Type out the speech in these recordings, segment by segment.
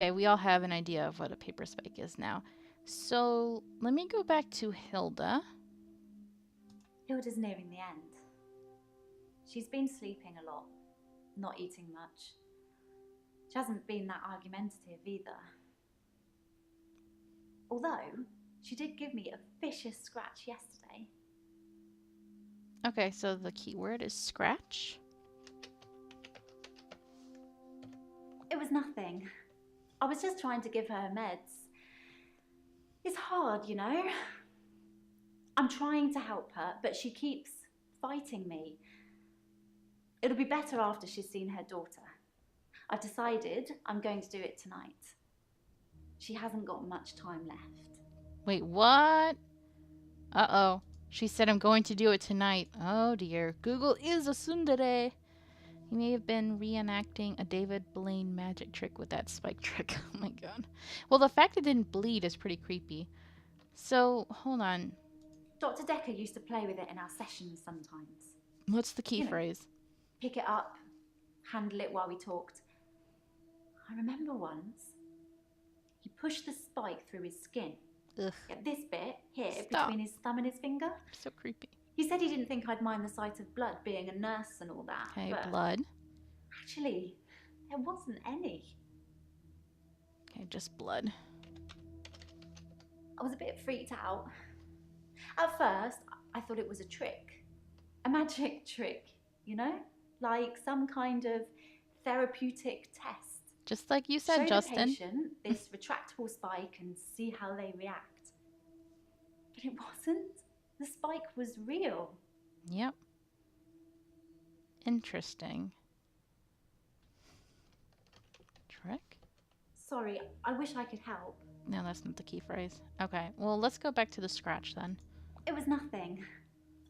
Okay, we all have an idea of what a paper spike is now. So let me go back to Hilda. Hilda's nearing the end. She's been sleeping a lot, not eating much. She hasn't been that argumentative either. Although, she did give me a vicious scratch yesterday. Okay, so the keyword is scratch. It was nothing. I was just trying to give her meds. It's hard, you know? I'm trying to help her, but she keeps fighting me. It'll be better after she's seen her daughter. I've decided I'm going to do it tonight. She hasn't got much time left. Wait, what? Uh-oh. She said I'm going to do it tonight. Oh dear. Google is a tsundere. He may have been reenacting a David Blaine magic trick with that spike trick. Oh my god. Well, the fact it didn't bleed is pretty creepy. So, hold on. Dr. Dekker used to play with it in our sessions sometimes. What's the key phrase? Pick it up, handle it while we talked. I remember once, he pushed the spike through his skin. Ugh. At this bit here, Stop. between his thumb and his finger. So creepy. He said he didn't think I'd mind the sight of blood, being a nurse and all that. Okay, but blood. actually, there wasn't any. Okay, just blood. I was a bit freaked out. At first, I thought it was a trick. A magic trick, you know? Like some kind of therapeutic test. Just like you said, Show Justin. the patient this retractable spike and see how they react. But it wasn't. The spike was real. Yep. Interesting. Trick? Sorry, I wish I could help. No, that's not the key phrase. Okay, well, let's go back to the scratch then. It was nothing.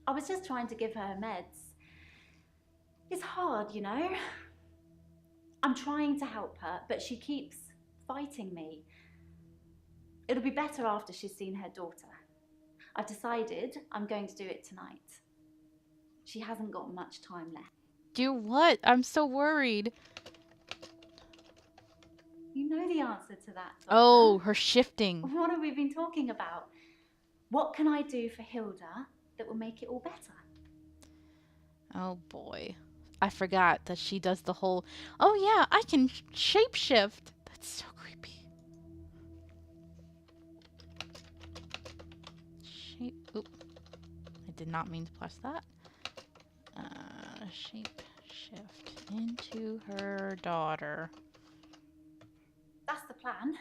I was just trying to give her meds. It's hard, you know? I'm trying to help her, but she keeps fighting me. It'll be better after she's seen her daughter. I've decided I'm going to do it tonight. She hasn't got much time left. Do what? I'm so worried. You know the answer to that, Doctor. Oh, her shifting. What have we been talking about? What can I do for Hilda that will make it all better? Oh boy. I forgot that she does the whole, oh yeah, I can shapeshift. That's so creepy. Oop. I did not mean to press that. Shape shift into her daughter. That's the plan.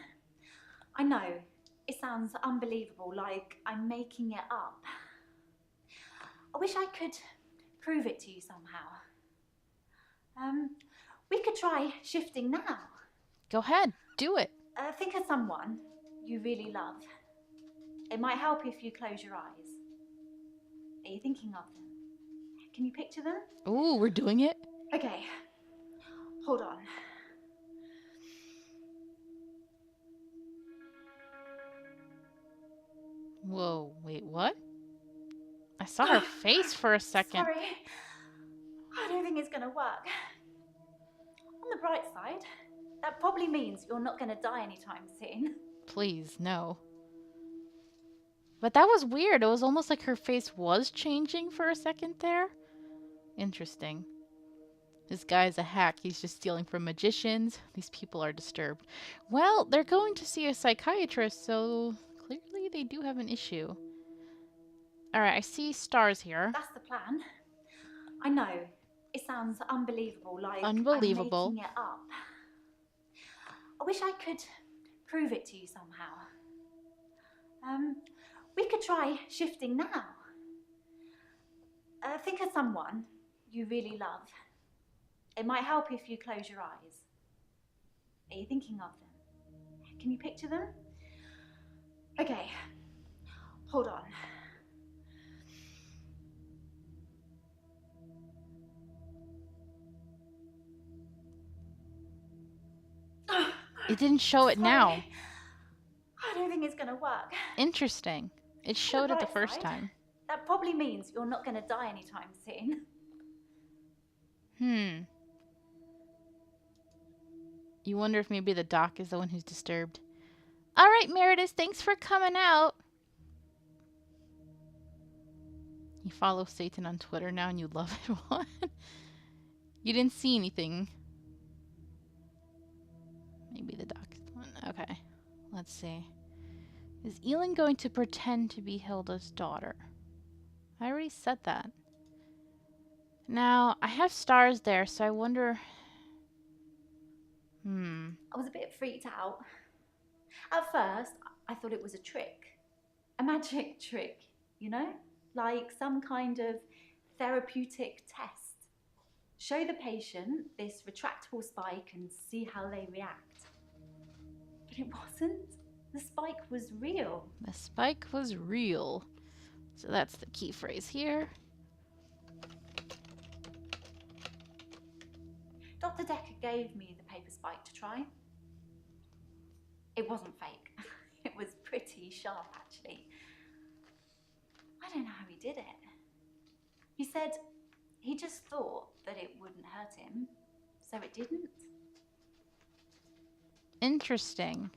I know, it sounds unbelievable, like I'm making it up. I wish I could prove it to you somehow. We could try shifting now. Go ahead, do it. Think of someone you really love. It might help if you close your eyes. Are you thinking of them? Can you picture them? Ooh, we're doing it? Okay, hold on. Whoa, wait, what? I saw her face for a second. Sorry, I don't think it's gonna work. On the bright side, that probably means you're not gonna die anytime soon. Please, no. But that was weird. It was almost like her face was changing for a second there. Interesting. This guy's a hack. He's just stealing from magicians. These people are disturbed. Well, they're going to see a psychiatrist, so clearly they do have an issue. Alright, I see stars here. That's the plan. I know, it sounds unbelievable, like Unbelievable. I'm making it up. I wish I could prove it to you somehow. We could try shifting now. Think of someone you really love. It might help if you close your eyes. Are you thinking of them? Can you picture them? Okay, hold on. It didn't show it now. I don't think it's gonna work. Interesting. It showed it the first time. That probably means you're not gonna die anytime soon. You wonder if maybe the doc is the one who's disturbed. All right, Meredith, thanks for coming out. You follow Satan on Twitter now and you love it. What? You didn't see anything. Maybe the doc is the one. Okay. Let's see. Is Elin going to pretend to be Hilda's daughter? I already said that. Now, I have stars there, so I wonder... I was a bit freaked out. At first, I thought it was a trick. A magic trick, you know? Like some kind of therapeutic test. Show the patient this retractable spike and see how they react. But it wasn't. The spike was real. The spike was real. So that's the key phrase here. Dr. Dekker gave me the paper spike to try. It wasn't fake. It was pretty sharp, actually. I don't know how he did it. He said he just thought that it wouldn't hurt him, so it didn't. Interesting.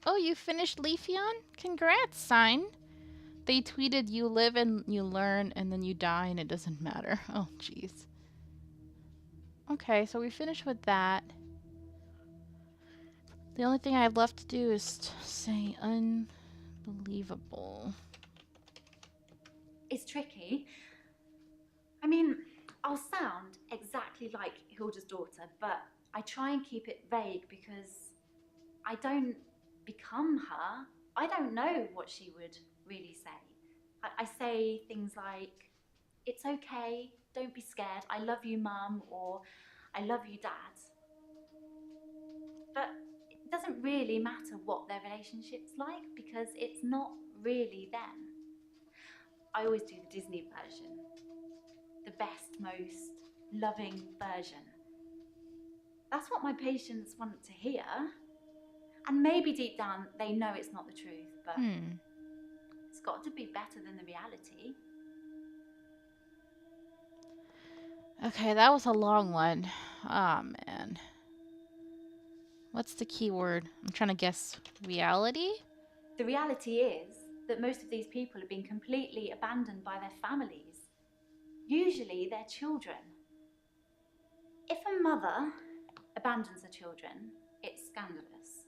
Oh, you finished Leafeon? Congrats, Sign. They tweeted, you live and you learn, and then you die and it doesn't matter. Oh, jeez. Okay, so we finished with that. The only thing I have left to do is say unbelievable. It's tricky. I mean, I'll sound exactly like Hilda's daughter, but I try and keep it vague because I don't become her. I don't know what she would really say. I say things like, it's okay, don't be scared, I love you, Mum, or I love you, Dad. But it doesn't really matter what their relationship's like because it's not really them. I always do the Disney version. The best, most loving version. That's what my patients want to hear. And maybe deep down they know it's not the truth, but it's got to be better than the reality. Okay, that was a long one. Ah, oh, man. What's the key word? I'm trying to guess reality? The reality is that most of these people have been completely abandoned by their families, usually their children. If a mother abandons her children, it's scandalous.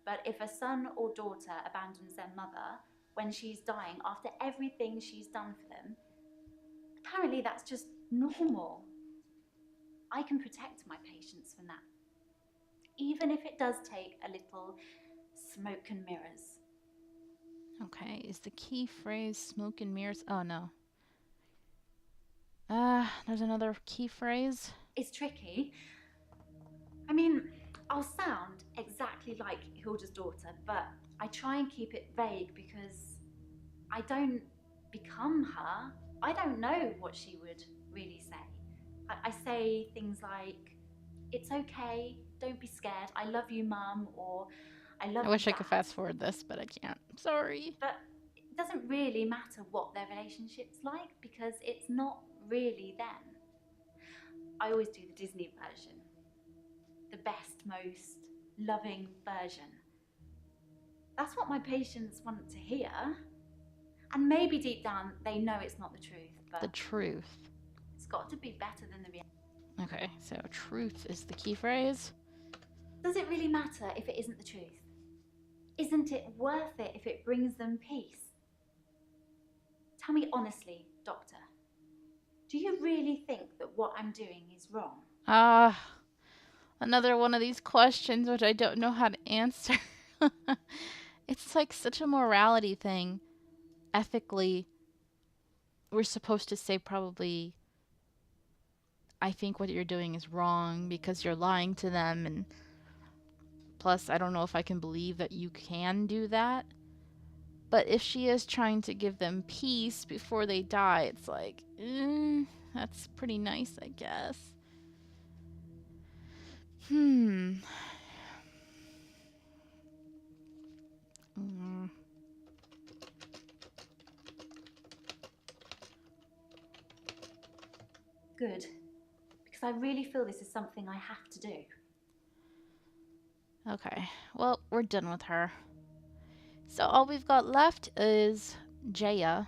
But if a son or daughter abandons their mother when she's dying after everything she's done for them, apparently that's just normal. I can protect my patients from that, even if it does take a little smoke and mirrors. Okay, is the key phrase smoke and mirrors? Oh, no. There's another key phrase. It's tricky. I mean, I'll sound exactly like Hilda's daughter, but I try and keep it vague because I don't become her. I don't know what she would really say. I say things like, it's okay, don't be scared, I love you, Mum, or I love you, I wish I Dad. could fast forward this, but I can't. Sorry. But it doesn't really matter what their relationship's like because it's not really them. I always do the Disney version. The best, most loving version. That's what my patients want to hear. And maybe deep down they know it's not the truth, but the truth. It's got to be better than the reality. Okay, so truth is the key phrase. Does it really matter if it isn't the truth? Isn't it worth it if it brings them peace? Tell me honestly, Doctor, do you really think that what I'm doing is wrong? Another one of these questions which I don't know how to answer. It's like such a morality thing. Ethically, we're supposed to say probably, I think what you're doing is wrong because you're lying to them, and plus I don't know if I can believe that you can do that. But if she is trying to give them peace before they die, it's like, that's pretty nice, I guess. Good, because I really feel this is something I have to do. Okay, well, we're done with her. So all we've got left is Jaya.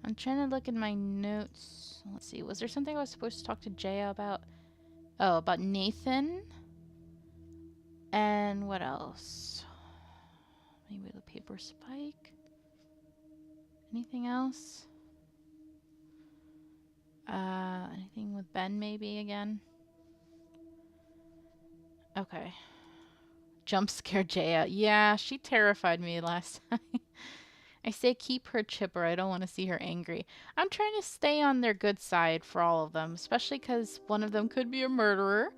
I'm trying to look in my notes. Let's see, was there something I was supposed to talk to Jaya about? Oh, about Nathan. And what else? Maybe the paper spike. Anything else? Anything with Ben maybe again? Okay. Jump scare Jaya. Yeah, she terrified me last time. I say keep her chipper. I don't want to see her angry. I'm trying to stay on their good side for all of them, especially because one of them could be a murderer.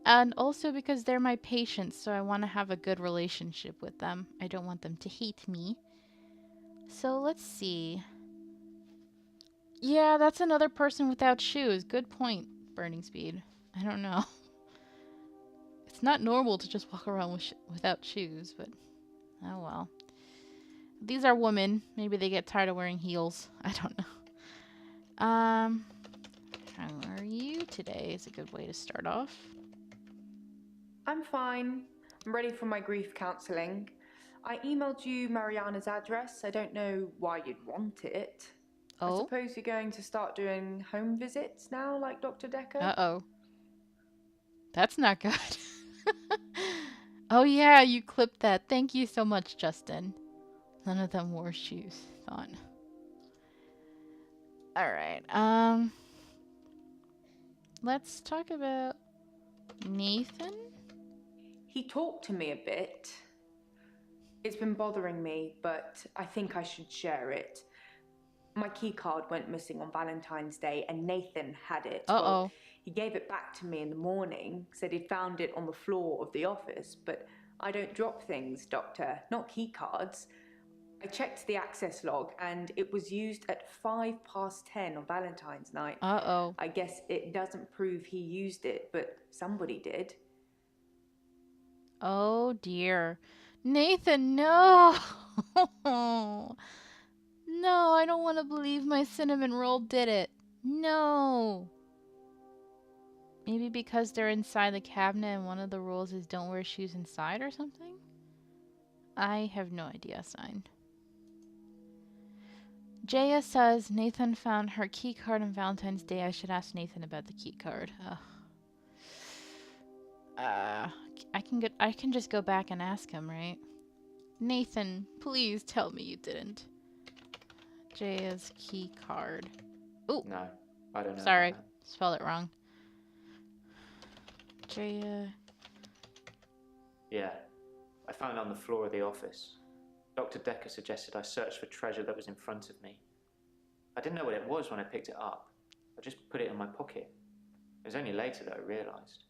And also because they're my patients, so I want to have a good relationship with them. I don't want them to hate me. So let's see. Yeah, that's another person without shoes. Good point, Burning Speed. I don't know. It's not normal to just walk around without shoes, but oh well. These are women. Maybe they get tired of wearing heels. I don't know. How are you today? Is a good way to start off. I'm fine. I'm ready for my grief counselling. I emailed you Mariana's address. I don't know why you'd want it. I Oh? suppose you're going to start doing home visits now, like Dr. Dekker? Uh-oh. That's not good. Oh yeah, you clipped that. Thank you so much, Justin. None of them wore shoes. Thought. Alright, let's talk about Nathan. He talked to me a bit. It's been bothering me, but I think I should share it. My key card went missing on Valentine's Day, and Nathan had it. Uh-oh. Well, he gave it back to me in the morning, said he'd found it on the floor of the office, but I don't drop things, Doctor, not key cards. I checked the access log, and it was used at 10:05 on Valentine's night. Uh-oh. I guess it doesn't prove he used it, but somebody did. Oh dear. Nathan, no! No, I don't want to believe my cinnamon roll did it. No! Maybe because they're inside the cabinet and one of the rules is don't wear shoes inside or something? I have no idea, sign. Jaya says Nathan found her key card on Valentine's Day. I should ask Nathan about the key card. I can just go back and ask him, right? Nathan, please tell me you didn't. Jaya's key card. Ooh. No, I don't know. Sorry, spelled it wrong. Jaya. Yeah, I found it on the floor of the office. Dr. Dekker suggested I search for treasure that was in front of me. I didn't know what it was when I picked it up. I just put it in my pocket. It was only later that I realised.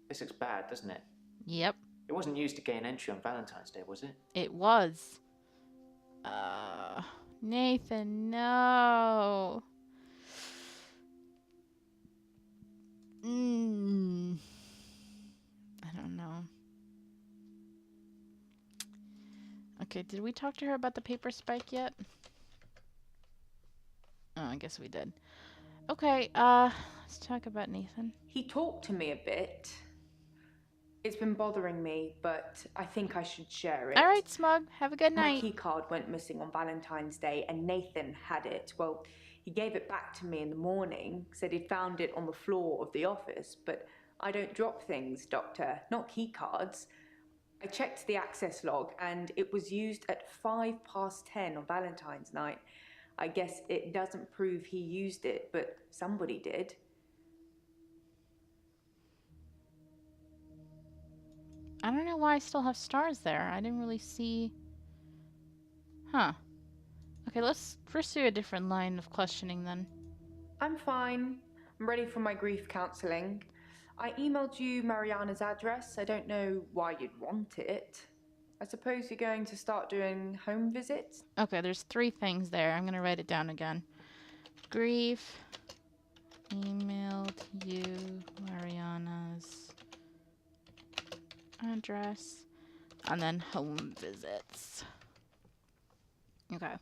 This looks bad, doesn't it? Yep. It wasn't used to gain entry on Valentine's Day, was it? It was. Nathan, no. I don't know. Okay, did we talk to her about the paper spike yet? Oh, I guess we did. Okay, let's talk about Nathan. He talked to me a bit. It's been bothering me, but I think I should share it. All right, Smug. Have a good night. My key card went missing on Valentine's Day, and Nathan had it. Well, he gave it back to me in the morning, said he'd found it on the floor of the office, but I don't drop things, Doctor, not key cards. I checked the access log, and it was used at 10:05 on Valentine's night. I guess it doesn't prove he used it, but somebody did. I don't know why I still have stars there. I didn't really see... Huh. Okay, let's pursue a different line of questioning then. I'm fine. I'm ready for my grief counselling. I emailed you Mariana's address. I don't know why you'd want it. I suppose you're going to start doing home visits? Okay, there's 3 things there. I'm gonna write it down again. Grief. Emailed you Mariana's address. And then home visits. Okay.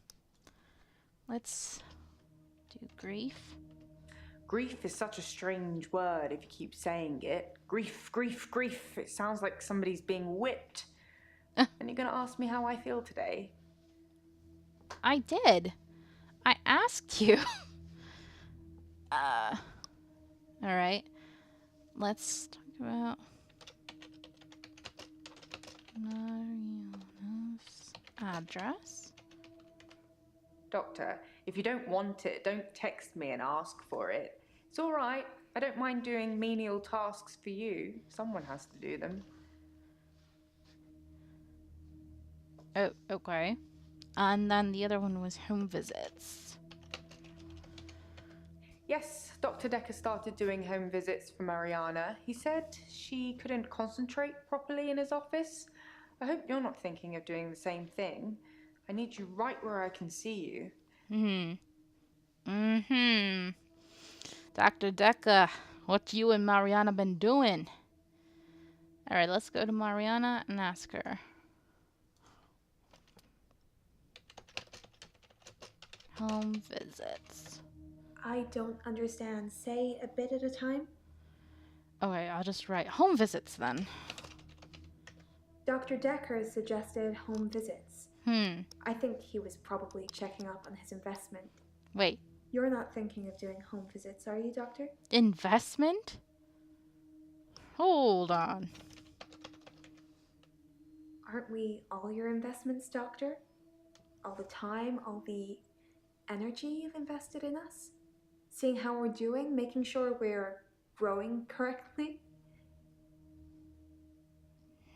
Let's do grief. Grief is such a strange word if you keep saying it. Grief, grief, grief. It sounds like somebody's being whipped. And you're going to ask me how I feel today? I did. I asked you. Alright. Let's talk about Mariana's address. Doctor, if you don't want it, don't text me and ask for it. It's all right. I don't mind doing menial tasks for you. Someone has to do them. Oh, okay. And then the other one was home visits. Yes, Dr. Dekker started doing home visits for Mariana. He said she couldn't concentrate properly in his office. I hope you're not thinking of doing the same thing. I need you right where I can see you. Dr. Dekker, what you and Mariana been doing? Alright, let's go to Mariana and ask her. Home visits. I don't understand. Say a bit at a time. Okay, I'll just write home visits then. Dr. Dekker suggested home visits. I think he was probably checking up on his investment. Wait. You're not thinking of doing home visits, are you, Doctor? Investment? Hold on. Aren't we all your investments, Doctor? All the time, all the energy you've invested in us? Seeing how we're doing, making sure we're growing correctly?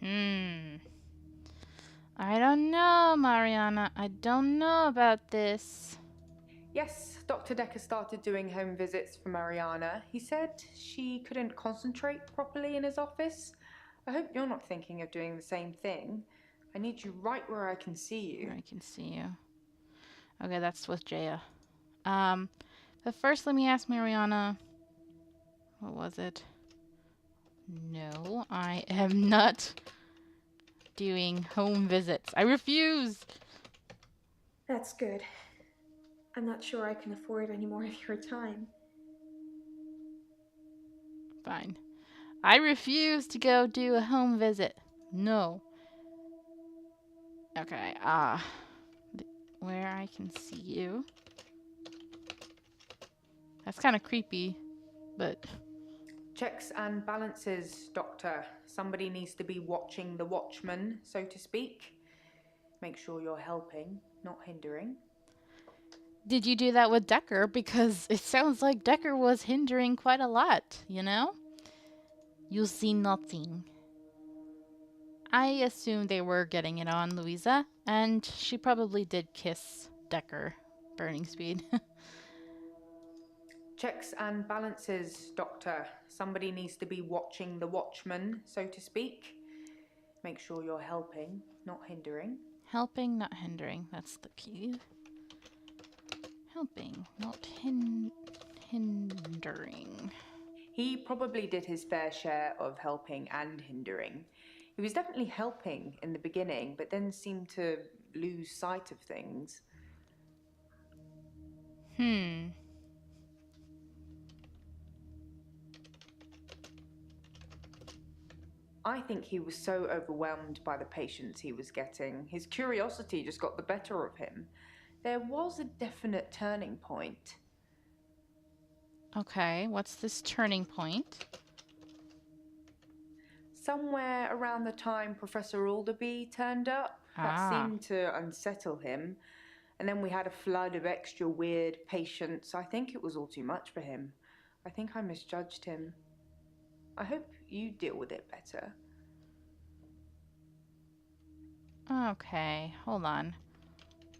I don't know, Mariana. I don't know about this. Yes, Dr. Dekker started doing home visits for Mariana. He said she couldn't concentrate properly in his office. I hope you're not thinking of doing the same thing. I need you right where I can see you. Where I can see you. Okay, that's with Jaya. But first let me ask Mariana. What was it? No, I am not doing home visits. I refuse! That's good. I'm not sure I can afford any more of your time. Fine. I refuse to go do a home visit. No. Okay, where I can see you. That's kind of creepy, but... Checks and balances, Doctor. Somebody needs to be watching the watchman, so to speak. Make sure you're helping, not hindering. Did you do that with Dekker? Because it sounds like Dekker was hindering quite a lot, you know? You see nothing. I assume they were getting it on Louisa, and she probably did kiss Dekker, burning speed. Checks and balances, Doctor. Somebody needs to be watching the watchman, so to speak. Make sure you're helping, not hindering. Helping, not hindering. That's the key. Helping, not hindering. He probably did his fair share of helping and hindering. He was definitely helping in the beginning, but then seemed to lose sight of things. I think he was so overwhelmed by the patients he was getting. His curiosity just got the better of him. There was a definite turning point. Okay, what's this turning point? Somewhere around the time Professor Alderby turned up, that seemed to unsettle him. And then we had a flood of extra weird patients. I think it was all too much for him. I think I misjudged him. I hope you deal with it better. Okay, hold on.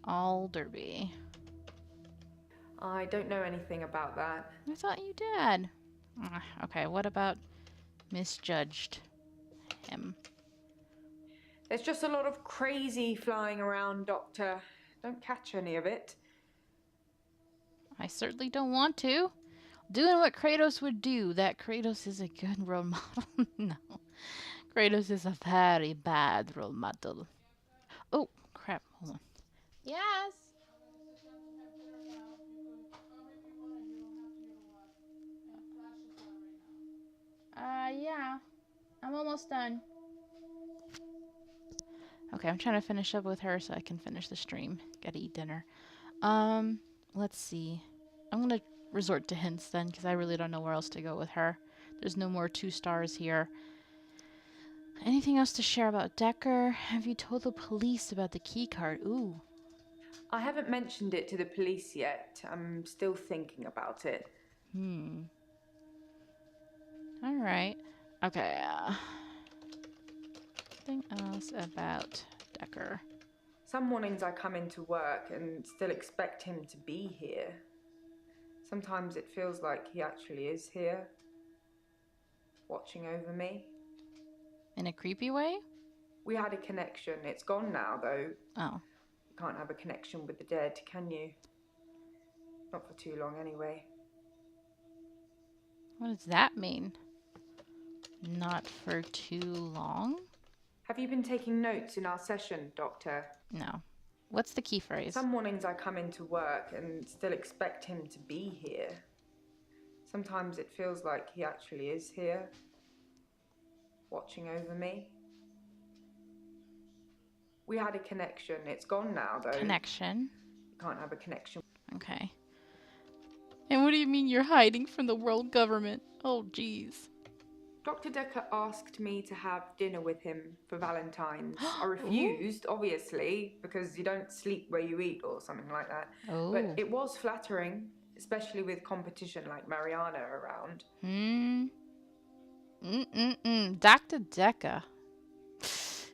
Alderby. I don't know anything about that. I thought you did. Okay, what about misjudged him? There's just a lot of crazy flying around, Doctor. Don't catch any of it. I certainly don't want to. Doing what Kratos would do. That Kratos is a good role model. No. Kratos is a very bad role model. Oh, crap. Hold on. Yes. Yeah. I'm almost done. Okay, I'm trying to finish up with her so I can finish the stream. Gotta eat dinner. Let's see. I'm gonna resort to hints then, because I really don't know where else to go with her. There's no more 2 stars here. Anything else to share about Dekker? Have you told the police about the key card? Ooh. I haven't mentioned it to the police yet. I'm still thinking about it. Alright. Okay, anything else about Dekker? Some mornings I come into work and still expect him to be here. Sometimes it feels like he actually is here, watching over me. In a creepy way? We had a connection. It's gone now, though. Oh. You can't have a connection with the dead, can you? Not for too long, anyway. What does that mean? Not for too long? Have you been taking notes in our session, Doctor? No. What's the key phrase? Some mornings I come into work and still expect him to be here. Sometimes it feels like he actually is here, watching over me. We had a connection. It's gone now, though. Connection. You can't have a connection. Okay. And what do you mean you're hiding from the world government? Oh, jeez. Dr. Dekker asked me to have dinner with him for Valentine's. I refused, obviously, because you don't sleep where you eat or something like that. Oh. But it was flattering, especially with competition like Mariana around. Dr. Dekker.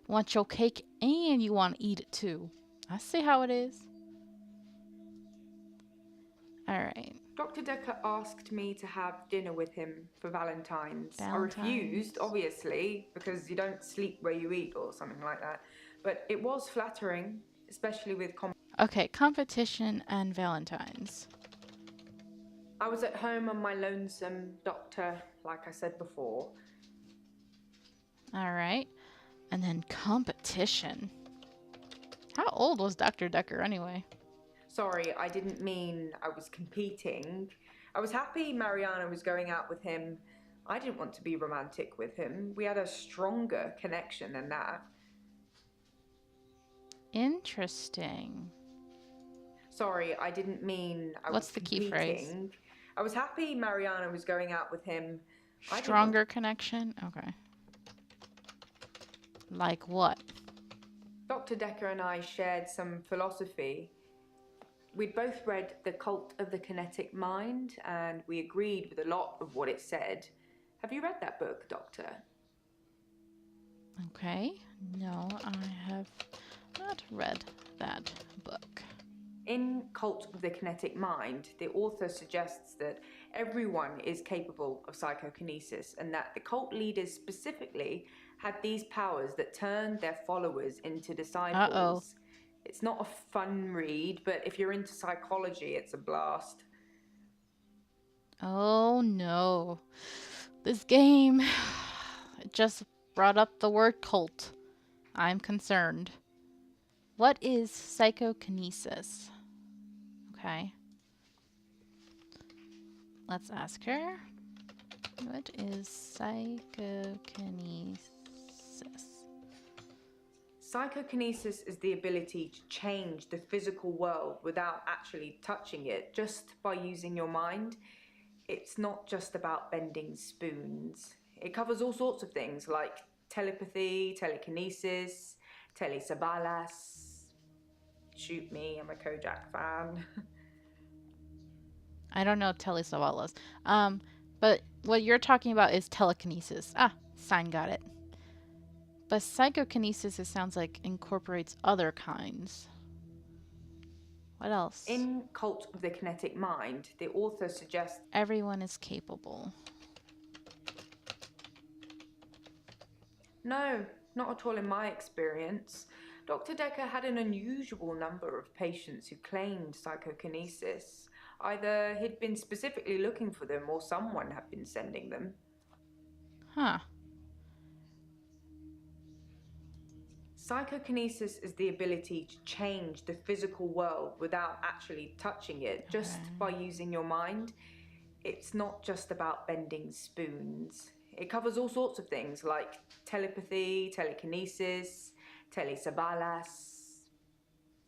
Want your cake and you want to eat it too. I see how it is. Alright. Dr. Dekker asked me to have dinner with him for Valentine's. I refused, obviously, because you don't sleep where you eat or something like that. But it was flattering, especially with Okay, competition and Valentine's. I was at home on my lonesome, Doctor, like I said before. Alright. And then competition. How old was Dr. Dekker anyway? Sorry, I didn't mean I was competing. I was happy Mariana was going out with him. I didn't want to be romantic with him. We had a stronger connection than that. Interesting. Sorry, I didn't mean I What's was the competing. key phrase? I was happy Mariana was going out with him. Stronger connection? Okay. Like what? Dr. Dekker and I shared some philosophy. We'd both read The Cult of the Kinetic Mind, and we agreed with a lot of what it said. Have you read that book, Doctor? Okay. No, I have not read that book. In Cult of the Kinetic Mind, the author suggests that everyone is capable of psychokinesis and that the cult leaders specifically had these powers that turned their followers into disciples. Uh-oh. It's not a fun read, but if you're into psychology, it's a blast. Oh no. This game just brought up the word cult. I'm concerned. What is psychokinesis? Okay. Let's ask her. What is psychokinesis? Psychokinesis is the ability to change the physical world without actually touching it, just by using your mind. It's not just about bending spoons. It covers all sorts of things like telepathy, telekinesis, telesabalas. Shoot me, I'm a Kojak fan. I don't know telesavalas. But what you're talking about is telekinesis. Ah, sign got it. But psychokinesis, it sounds like, incorporates other kinds. What else? In Cult of the Kinetic Mind, the author suggests everyone is capable. No, not at all in my experience. Dr. Dekker had an unusual number of patients who claimed psychokinesis. Either he'd been specifically looking for them or someone had been sending them. Huh. Psychokinesis is the ability to change the physical world without actually touching it, just by using your mind. It's not just about bending spoons. It covers all sorts of things like telepathy, telekinesis, telesabalas.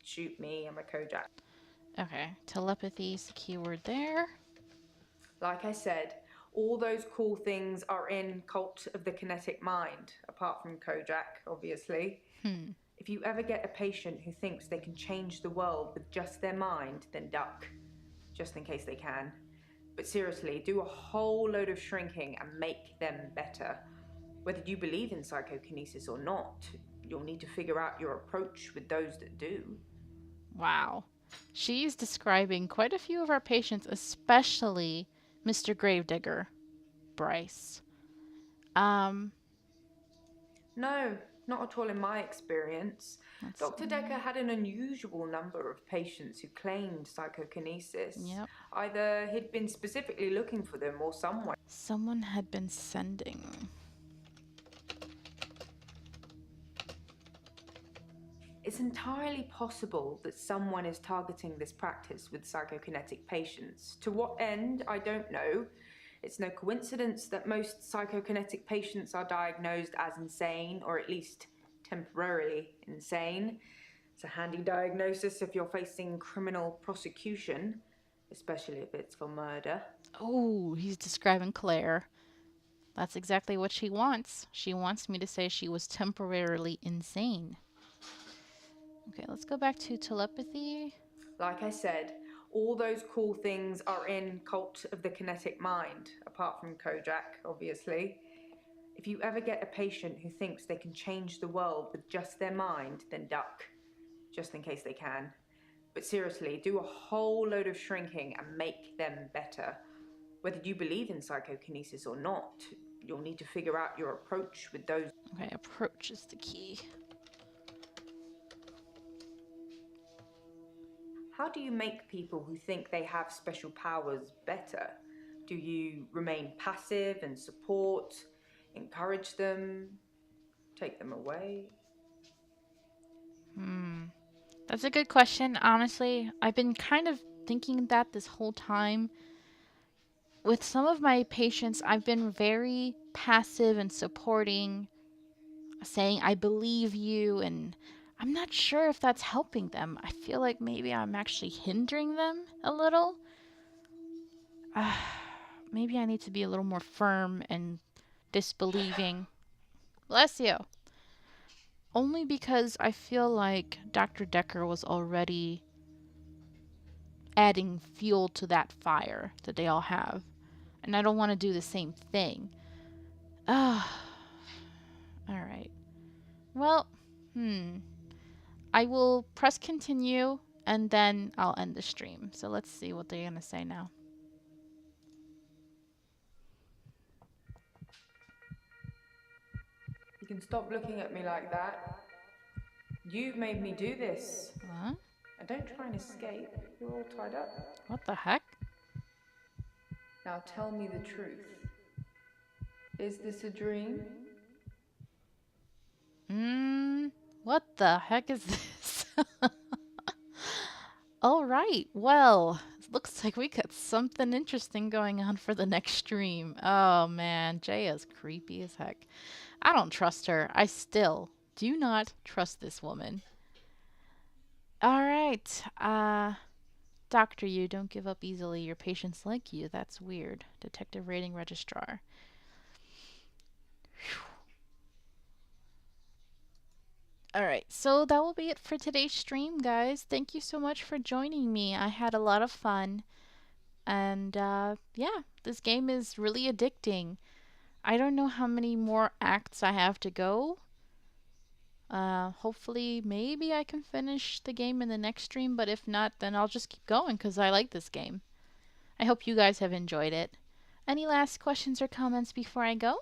Shoot me, I'm a Kojak. Okay, telepathy is the keyword there. Like I said, all those cool things are in Cult of the Kinetic Mind, apart from Kojak, obviously. If you ever get a patient who thinks they can change the world with just their mind, then duck, just in case they can. But seriously, do a whole load of shrinking and make them better. Whether you believe in psychokinesis or not, you'll need to figure out your approach with those that do. Wow. She's describing quite a few of our patients, especially Mr. Gravedigger, Bryce. No, not at all in my experience. Dr. Dekker had an unusual number of patients who claimed psychokinesis. Yep. Either he'd been specifically looking for them or Someone had been sending. It's entirely possible that someone is targeting this practice with psychokinetic patients. To what end, I don't know. It's no coincidence that most psychokinetic patients are diagnosed as insane, or at least temporarily insane. It's a handy diagnosis if you're facing criminal prosecution, especially if it's for murder. Oh, he's describing Claire. That's exactly what she wants. She wants me to say she was temporarily insane. Okay, let's go back to telepathy. Like I said, all those cool things are in Cult of the Kinetic Mind, apart from Kojak, obviously. If you ever get a patient who thinks they can change the world with just their mind, then duck, just in case they can. But seriously, do a whole load of shrinking and make them better. Whether you believe in psychokinesis or not, you'll need to figure out your approach with those. Okay, approach is the key. How do you make people who think they have special powers better? Do you remain passive and support, encourage them, take them away? That's a good question. Honestly, I've been kind of thinking that this whole time. With some of my patients, I've been very passive and supporting, saying, I believe you, and I'm not sure if that's helping them. I feel like maybe I'm actually hindering them a little. Maybe I need to be a little more firm and disbelieving. Bless you. Only because I feel like Dr. Dekker was already adding fuel to that fire that they all have. And I don't want to do the same thing. Alright. Well, I will press continue and then I'll end the stream. So let's see what they're going to say now. You can stop looking at me like that. You've made me do this. What? And don't try and escape. You're all tied up. What the heck? Now tell me the truth. Is this a dream? What the heck is this? Alright, well, it looks like we got something interesting going on for the next stream. Oh man, Jaya's creepy as heck. I don't trust her. I still do not trust this woman. Alright, Doctor, you don't give up easily. Your patients like you. That's weird. Detective Rating Registrar. Alright, so that will be it for today's stream, guys. Thank you so much for joining me. I had a lot of fun. And, yeah, this game is really addicting. I don't know how many more acts I have to go. Hopefully, maybe I can finish the game in the next stream, but if not, then I'll just keep going because I like this game. I hope you guys have enjoyed it. Any last questions or comments before I go?